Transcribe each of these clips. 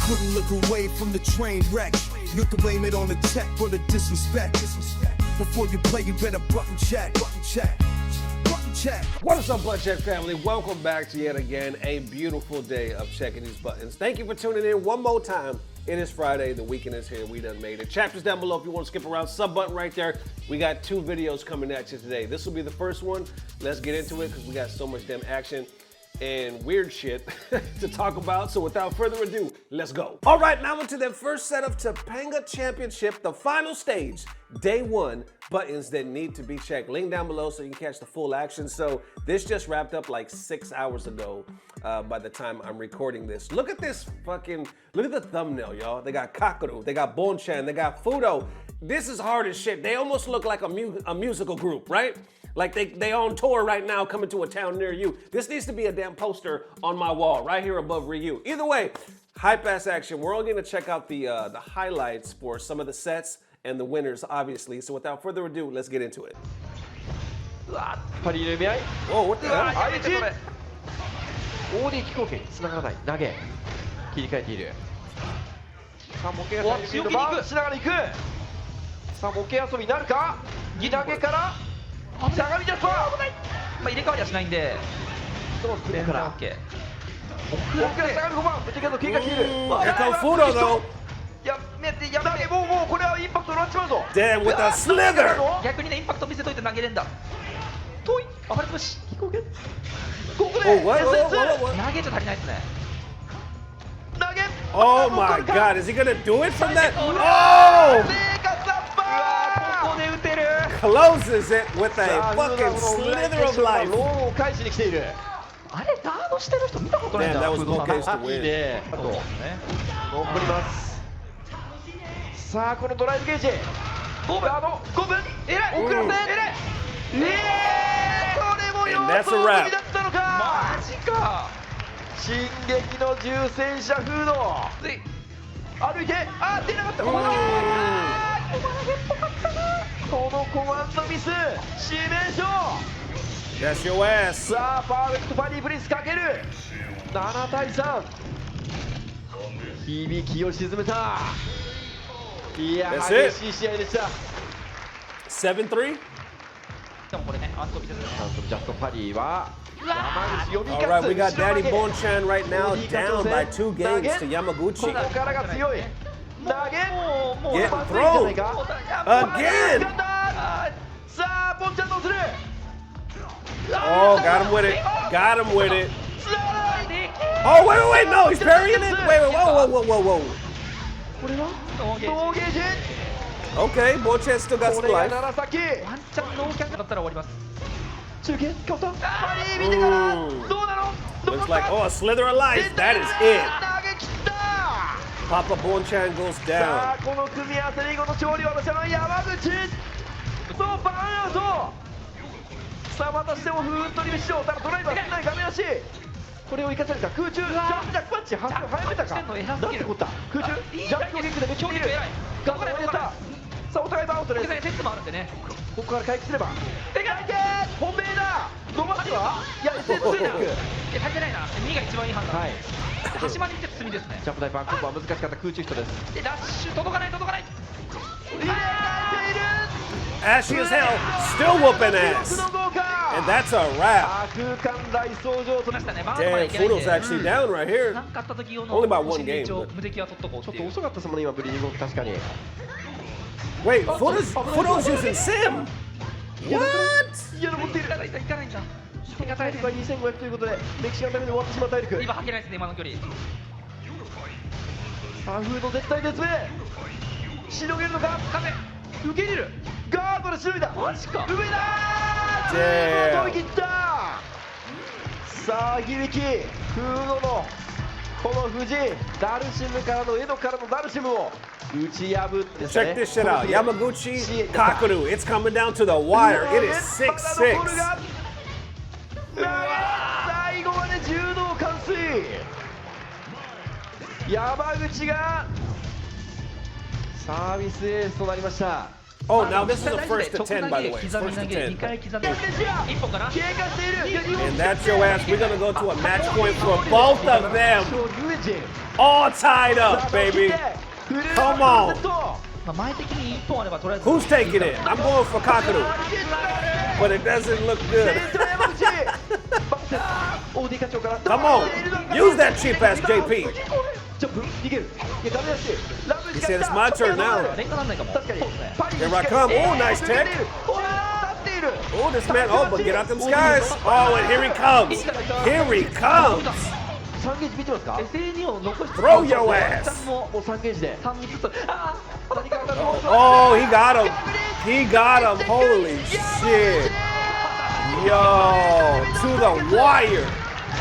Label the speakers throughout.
Speaker 1: Couldn't look away from the train wreck. You can blame it on the tech for the disrespect. Before you play, you better button check.
Speaker 2: What is up, Butt Check family? Welcome back to yet again a beautiful day of checking these buttons. Thank you for tuning in one more time. It is Friday, the weekend is here, we done made it. Chapters down below if you want to skip around, sub button right there. We got 2 videos coming at you today. This will be the first one. Let's get into it because we got so much damn action and weird shit to talk about. So without further ado, let's go. All right, now into the first set of Topanga Championship, the final stage, day 1, buttons that need to be checked. Link down below so you can catch the full action. So this just wrapped up like 6 hours ago by the time I'm recording this. Look at this look at the thumbnail, y'all. They got Kakaru, they got Bonchan, they got Fudo. This is hard as shit. They almost look like a musical group, right? Like they on tour right now, coming to a town near you. This needs to be a damn poster on my wall, right here above Ryu. Either way, hype-ass action. We're all gonna check out the highlights for some of the sets and the winners, obviously. So without further ado, let's get into it. Whoa, what the hell?
Speaker 3: 大 D 飛行機つながらない投げ切り替えているさあ模型が強気に行くしながら行くさあ模型遊びになるか投げからしゃがみ出すとまあ入れ替わりはしないんでどうするから奥からしゃがみ5番ぶちけど経過している
Speaker 2: Here comes Fudo though.
Speaker 3: やめてもうこれはインパクトになっちまうぞ
Speaker 2: Damn, with a slither.
Speaker 4: 逆にねインパクト見せといて投げれんだ遠いあばれぶし飛行機
Speaker 3: ここで
Speaker 2: Oh, what?
Speaker 4: 投げじゃ足りないですね
Speaker 2: Oh my God, is he gonna do it from that? Oh! Closes it with a fucking slither of life.
Speaker 3: ローを返しに来ている
Speaker 4: あれガードしてる人見たことないん
Speaker 2: Man,
Speaker 4: だ
Speaker 2: that was no case to
Speaker 3: いい
Speaker 2: win.
Speaker 3: ねあと残りますさあこのドライブゲージ5分えらい遅らせこれも様子を見だったのか
Speaker 4: マジか
Speaker 3: 進撃の重戦車フード歩いて出なかったこのコマンドミス致命傷
Speaker 2: That's your ass.
Speaker 3: さあパーフェクトパディプリンスかける7対3響きを沈めたいや激しい試合でした
Speaker 2: 7-3?
Speaker 4: でもこれねアントビジャ
Speaker 3: ストパリは
Speaker 2: All right, we got Daddy Bonchan right now down by 2 games to Yamaguchi.
Speaker 3: ここからが強い投げ
Speaker 2: Get thrown again.
Speaker 3: さあボンちゃんどうする
Speaker 2: Oh, got him with it. Got him with it. Oh, wait, no, he's parrying it. Wait, whoa.
Speaker 3: これはノーゲージ
Speaker 2: Okay, Bonchan still got
Speaker 3: こ
Speaker 2: some
Speaker 3: れが
Speaker 2: life.
Speaker 3: 楢崎
Speaker 4: ワンチャンノーキャンだったら終わります
Speaker 3: 中継カウンターパリ見てからどうなの
Speaker 2: Looks like, oh, a slither of life. That is it.
Speaker 3: 投げ切った
Speaker 2: Papa Bonchan goes
Speaker 3: さ
Speaker 2: down.
Speaker 3: あこの組み合わせで見事勝利を渡したのは山口そうバーンアウトさあまたしてもふーんとリベッションただドライバー少ない画面足これを生かされた空中ジャンプジャックパンチ早めたかなんてこった空中ジャンプ攻撃でめっちゃいるガンガンやったさあお互いバーンアウトです
Speaker 4: セットもあるんでね
Speaker 3: ここから回復すれば手がけ本命だ伸ばすはいや SS
Speaker 4: 足りてないな2が一番いい判断
Speaker 3: はい
Speaker 4: 端まで行って積みですね
Speaker 3: ジャンプ台バンコンバー難しかった空中ヒットです
Speaker 4: でラッシュ届かない
Speaker 3: 入れ替えている
Speaker 2: Ashy as hell, still whooping ass. And that's a wrap.
Speaker 3: 空間大掃除と
Speaker 4: ましたね
Speaker 2: Damn, Fudo's actually down right here.
Speaker 4: なんかあった時用の
Speaker 2: Only about one game, but-
Speaker 4: 無敵は取っとこう
Speaker 3: ちょってと
Speaker 4: っいう
Speaker 3: 遅かったですもんね今ブリーディング確かに
Speaker 2: Wait, Fudo's using Sim. What?
Speaker 3: いや残っている
Speaker 4: いかないんだ手が
Speaker 3: 体力が2500ということで歴史がために終わってしまう体力
Speaker 4: 今はけないですね今の距離
Speaker 3: さあフード絶対絶命しのげるのか
Speaker 4: 風
Speaker 3: 受け入れるガードでしのいだ
Speaker 4: マジか
Speaker 3: 上だ
Speaker 2: Damn.
Speaker 3: 飛び切ったさあ響きフードのこの藤ダルシムからのエドからのダルシムを打ち破ってですね
Speaker 2: Check this shit out. Yamaguchi, Kakaru. It's coming down to the wire. It is 6-6.
Speaker 3: 最後まで柔道完遂山口がサービスエースとなりました
Speaker 2: Oh, now this is a first to 10, by the way.
Speaker 4: 刻み
Speaker 2: First
Speaker 4: 投
Speaker 2: to
Speaker 4: げ
Speaker 2: 10.
Speaker 4: 2回刻んで1本かな。
Speaker 3: 経過している
Speaker 2: And that's your ass. We're gonna go to a match point for both of them. All tied up, baby. Come on.
Speaker 4: まあ前的に1本あればとりあえず
Speaker 2: Who's taking it? I'm going for Kakaru. But it doesn't look good. Come on. Use that cheap ass JP.
Speaker 3: ジャンプ逃げるいやダメだしラブ
Speaker 2: He said it's my turn now.
Speaker 4: 連化なんないかも。
Speaker 3: 確かに
Speaker 2: Here I come. Oh, nice tech.
Speaker 3: 立っている
Speaker 2: Oh, this man. Oh, but get out them skies. Oh, and here he comes. Here he comes.
Speaker 3: 3ゲージ見てますか
Speaker 4: SAD を残して
Speaker 2: Throw your ass.
Speaker 3: もう3ゲージで
Speaker 4: 3人ずつああ
Speaker 3: 何かが
Speaker 2: Oh, he got him. He got him. Holy shit. Yo, to the wire.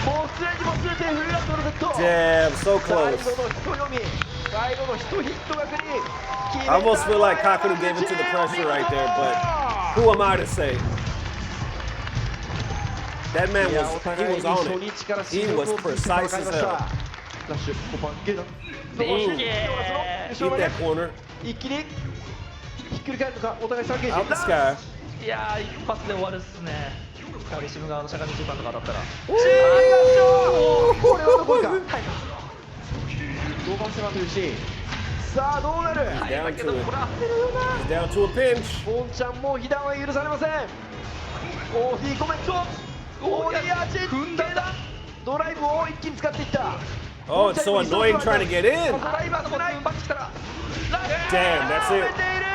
Speaker 3: もうすでにもすれてフルラウンドのセット
Speaker 2: Damn, so
Speaker 3: 最
Speaker 2: close.
Speaker 3: 後の人読み最後の人ヒットがくり
Speaker 2: I almost feel like Kakaru gave it to the pressure right there, but who am I to say? That man was on it. He was precise as hell.
Speaker 3: ラッシュコパンゲーだ
Speaker 2: Keep that corner
Speaker 3: 一気にひっくり返るのかお互い3ゲージ
Speaker 2: out the sky.
Speaker 4: いやー一発で終わるっすね。レシーブ側のしゃがみ中盤とか当たったら。
Speaker 3: これはどこか5番狭というシーンさあどうなる
Speaker 2: Down to it. He's down to a pinch.
Speaker 3: ボンちゃんも被弾は許されません OD コメント OD アーチ踏んだドライブを一気に使っていった
Speaker 2: Oh, it's so annoying trying to get in.
Speaker 3: ドライバーのボタンバック来たら
Speaker 2: Damn, that's
Speaker 3: 止め
Speaker 2: it.
Speaker 3: ている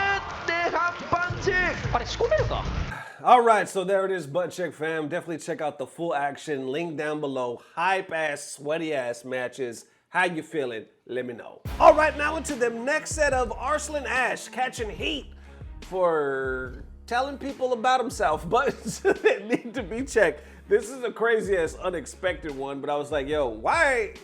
Speaker 3: で半パンチ
Speaker 4: あれ仕込めるか。
Speaker 2: All right, so there it is, Butt Check fam. Definitely check out the full action. Link down below. Hype ass, sweaty ass matches. How you feeling? Let me know. All right, now into the next set of Arslan Ash catching heat for telling people about himself, but that need to be checked. This is a crazy ass unexpected one, but I was like, yo, why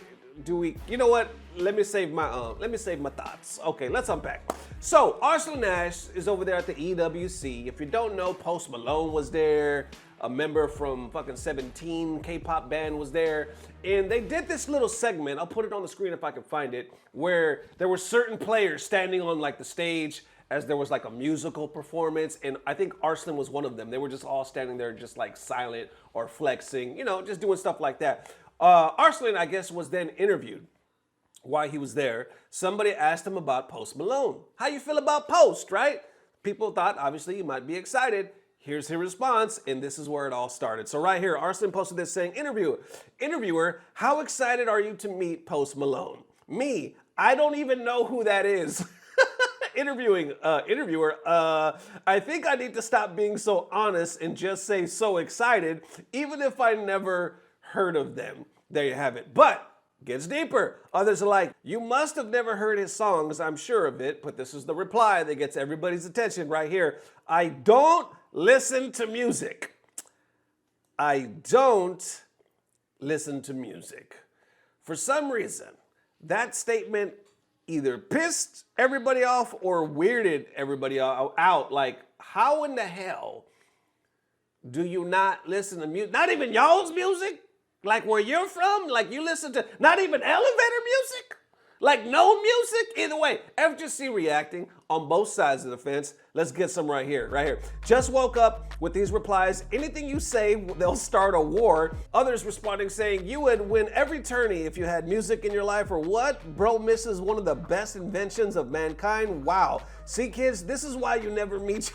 Speaker 2: do we, you know what? Let me save my thoughts. Okay, let's unpack. So Arslan Ash is over there at the EWC. If you don't know, Post Malone was there. A member from fucking 17 K-pop band was there. And they did this little segment, I'll put it on the screen if I can find it, where there were certain players standing on like the stage as there was like a musical performance. And I think Arslan was one of them. They were just all standing there just like silent or flexing, you know, just doing stuff like that. Arslan, I guess, was then interviewed. While he was there, somebody asked him about Post Malone. How you feel about Post, right? People thought, obviously, you might be excited. Here's his response, and this is where it all started. So right here, Arslan posted this saying, Interviewer, how excited are you to meet Post Malone? Me, I don't even know who that is. Interviewer, I think I need to stop being so honest and just say so excited, even if I never heard of them. There you have it. But gets deeper. Others are like, you must have never heard his songs, I'm sure of it, but this is the reply that gets everybody's attention right here. I don't listen to music. I don't listen to music. For some reason, that statement either pissed everybody off or weirded everybody out. Like, how in the hell do you not listen to music? Not even y'all's music? Like where you're from? Like you listen to not even elevator music? Like no music? Either way, FGC reacting on both sides of the fence. Let's get some right here. Just woke up with these replies. Anything you say, they'll start a war. Others responding saying, you would win every tourney if you had music in your life or what? Bro misses one of the best inventions of mankind. Wow. See kids, this is why you never meet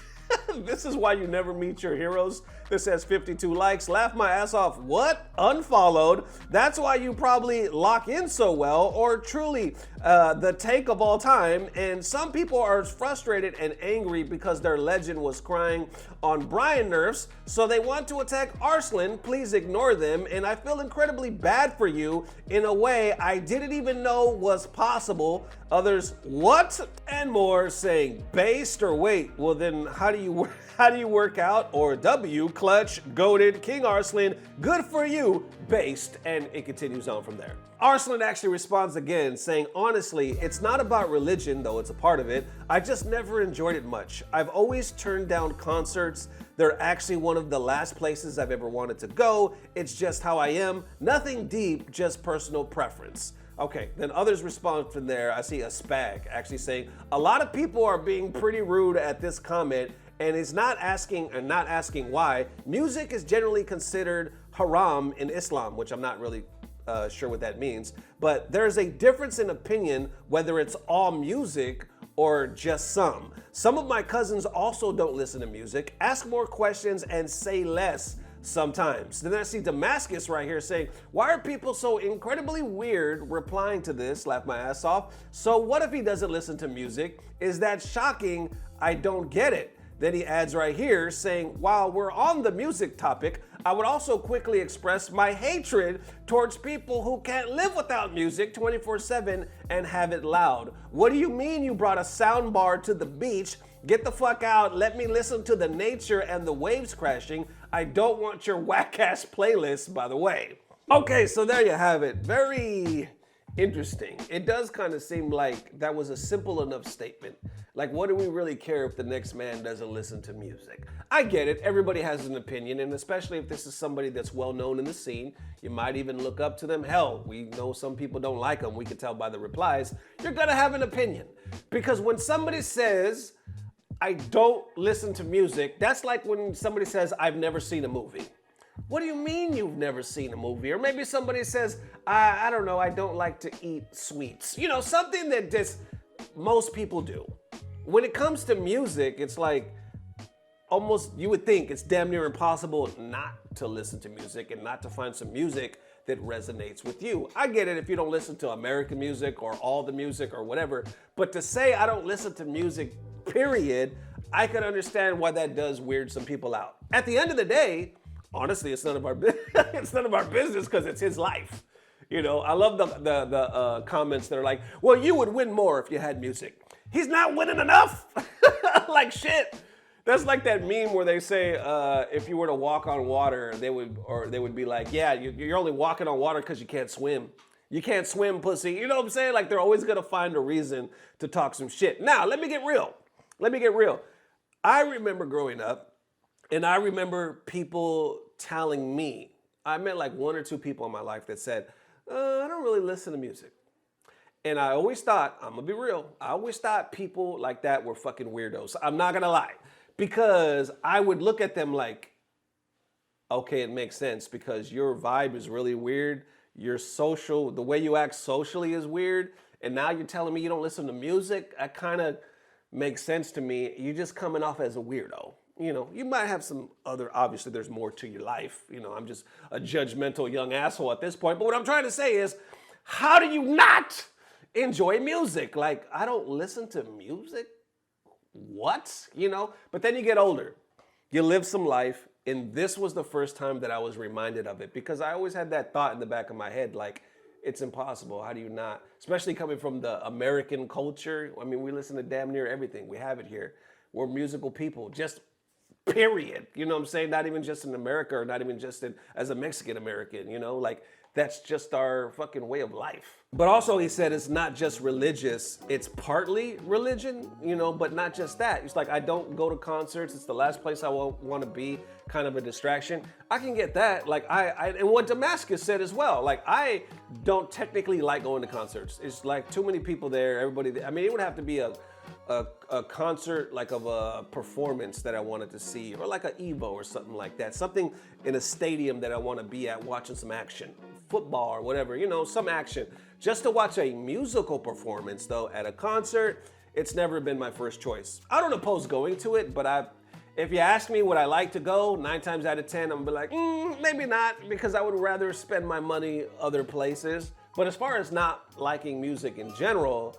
Speaker 2: this is why you never meet your heroes. This has 52 likes. Laugh my ass off. What? Unfollowed. That's why you probably lock in so well, or truly the take of all time. And some people are frustrated and angry because their legend was crying on Brian nerfs, so they want to attack Arslan. Please ignore them. And I feel incredibly bad for you in a way I didn't even know was possible. Others, what? And more saying based or wait. Well then, how do you work out? Or W, clutch, goated, King Arslan, good for you, based, and it continues on from there. Arslan actually responds again saying, honestly, it's not about religion, though it's a part of it. I just never enjoyed it much. I've always turned down concerts. They're actually one of the last places I've ever wanted to go. It's just how I am. Nothing deep, just personal preference. Okay, then others respond from there. I see a spag actually saying, a lot of people are being pretty rude at this comment and is not asking why. Music is generally considered haram in Islam, which I'm not really sure what that means. But there's a difference in opinion whether it's all music or just some. Some of my cousins also don't listen to music, ask more questions, and say less sometimes. Then I see Damascus right here saying, why are people so incredibly weird replying to this? Laugh my ass off. So what if he doesn't listen to music? Is that shocking? I don't get it. Then he adds right here saying, while we're on the music topic, I would also quickly express my hatred towards people who can't live without music 24/7 and have it loud. What do you mean you brought a sound bar to the beach? Get the fuck out, let me listen to the nature and the waves crashing. I don't want your whack-ass playlist, by the way. Okay, so there you have it. Very interesting. It does kind of seem like that was a simple enough statement. Like, what do we really care if the next man doesn't listen to music? I get it, everybody has an opinion, and especially if this is somebody that's well known in the scene, you might even look up to them. Hell, we know some people don't like them, we can tell by the replies. You're gonna have an opinion. Because when somebody says, I don't listen to music, that's like when somebody says, I've never seen a movie. What do you mean you've never seen a movie? Or maybe somebody says, I don't know, I don't like to eat sweets. You know, something that just most people do. When it comes to music, it's like almost, you would think it's damn near impossible not to listen to music and not to find some music that resonates with you. I get it if you don't listen to American music or all the music or whatever, but to say I don't listen to music, period, I can understand why that does weird some people out. At the end of the day, honestly, it's none of our it's none of our business because it's his life. You know, I love the comments that are like, well, you would win more if you had music. He's not winning enough. Like shit. That's like that meme where they say if you were to walk on water, they would be like, yeah, you're only walking on water because you can't swim. You can't swim, pussy. You know what I'm saying? Like they're always gonna find a reason to talk some shit. Now, let me get real. I remember growing up, and I remember people telling me, I met like one or two people in my life that said, I don't really listen to music. And I always thought, I'm gonna be real, I always thought people like that were fucking weirdos. I'm not gonna lie. Because I would look at them like, okay, it makes sense because your vibe is really weird. Your social, the way you act socially is weird. And now you're telling me you don't listen to music? That kind of makes sense to me. You're just coming off as a weirdo. You know, you might have some other, obviously there's more to your life. You know, I'm just a judgmental young asshole at this point. But what I'm trying to say is, how do you not enjoy music? Like, I don't listen to music? What? You know? But then you get older. You live some life. And this was the first time that I was reminded of it. Because I always had that thought in the back of my head, like, it's impossible. How do you not? Especially coming from the American culture. I mean, we listen to damn near everything. We have it here. We're musical people. Just period. You know what I'm saying? Not even just in America or not even just as a Mexican American, you know? Like, that's just our fucking way of life. But also he said it's not just religious, it's partly religion, you know, but not just that. It's like, I don't go to concerts. It's the last place I want to be, kind of a distraction. I can get that. Like and what Damascus said as well, like I don't technically like going to concerts. It's like too many people there, everybody, I mean, it would have to be a concert like of a performance that I wanted to see, or like an Evo or something like that. Something in a stadium that I want to be at watching some action. Football or whatever, you know, some action. Just to watch a musical performance though at a concert, it's never been my first choice. I don't oppose going to it, but if you ask me would I like to go, 9 times out of 10, I'm gonna be like, maybe not, because I would rather spend my money other places. But as far as not liking music in general,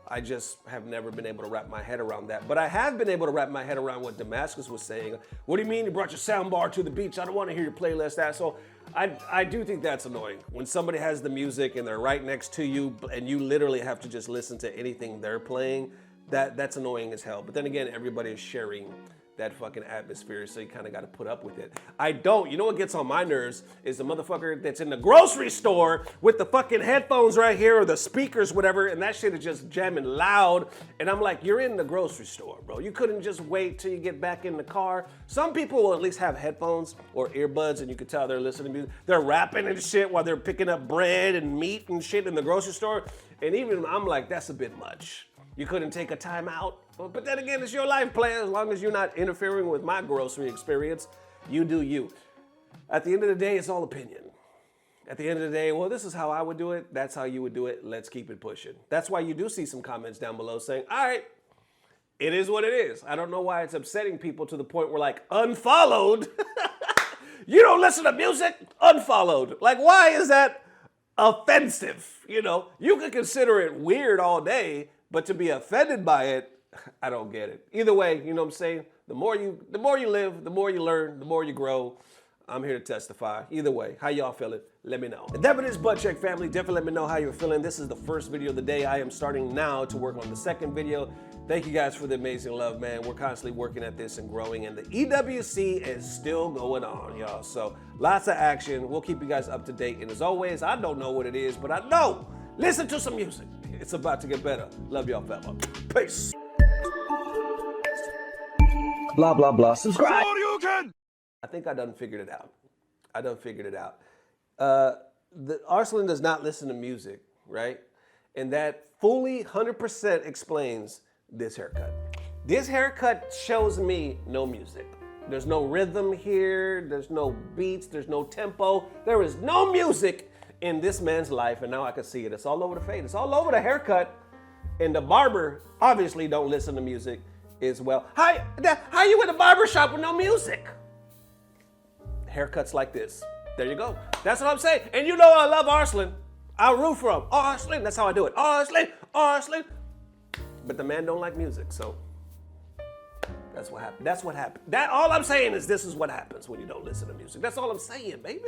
Speaker 2: I just have never been able to wrap my head around that. But I have been able to wrap my head around what Damascus was saying. What do you mean you brought your soundbar to the beach? I don't want to hear your playlist, asshole. I do think that's annoying. When somebody has the music and they're right next to you and you literally have to just listen to anything they're playing, that's annoying as hell. But then again, everybody is sharing that fucking atmosphere, so you kind of got to put up with it. I don't. You know what gets on my nerves is the motherfucker that's in the grocery store with the fucking headphones right here or the speakers, whatever, and that shit is just jamming loud. And I'm like, you're in the grocery store, bro. You couldn't just wait till you get back in the car. Some people will at least have headphones or earbuds, and you can tell they're listening to music. They're rapping and shit while they're picking up bread and meat and shit in the grocery store. And even I'm like, that's a bit much. You couldn't take a time out. But then again, it's your life plan. As long as you're not interfering with my grocery experience, you do you. At the end of the day, it's all opinion. At the end of the day, well, this is how I would do it. That's how you would do it. Let's keep it pushing. That's why you do see some comments down below saying, all right, it is what it is. I don't know why it's upsetting people to the point where like unfollowed. You don't listen to music? Unfollowed. Like, why is that offensive? You know, you could consider it weird all day, but to be offended by it, I don't get it. Either way, you know what I'm saying? The more you live, the more you learn, the more you grow. I'm here to testify. Either way, how y'all feeling? Let me know. And that is Butt Check family. Definitely let me know how you're feeling. This is the first video of the day. I am starting now to work on the second video. Thank you guys for the amazing love, man. We're constantly working at this and growing, and the EWC is still going on, y'all. So lots of action. We'll keep you guys up to date. And as always, I don't know what it is, but I know. Listen to some music. It's about to get better. Love y'all, fella. Peace.
Speaker 3: Blah, blah, blah. Subscribe.
Speaker 2: I think I done figured it out. Arslan does not listen to music, right? And that fully 100% explains this haircut. This haircut shows me no music. There's no rhythm here. There's no beats. There's no tempo. There is no music in this man's life, and now I can see it. It's all over the face. It's all over the haircut. And the barber obviously don't listen to music as well. How you in the barber shop with no music? Haircuts like this. There you go. That's what I'm saying. And you know I love Arslan. I root for him. Arslan, that's how I do it. Arslan, Arslan. But the man don't like music, so that's what happened. That's what happened. All I'm saying is this is what happens when you don't listen to music. That's all I'm saying, baby.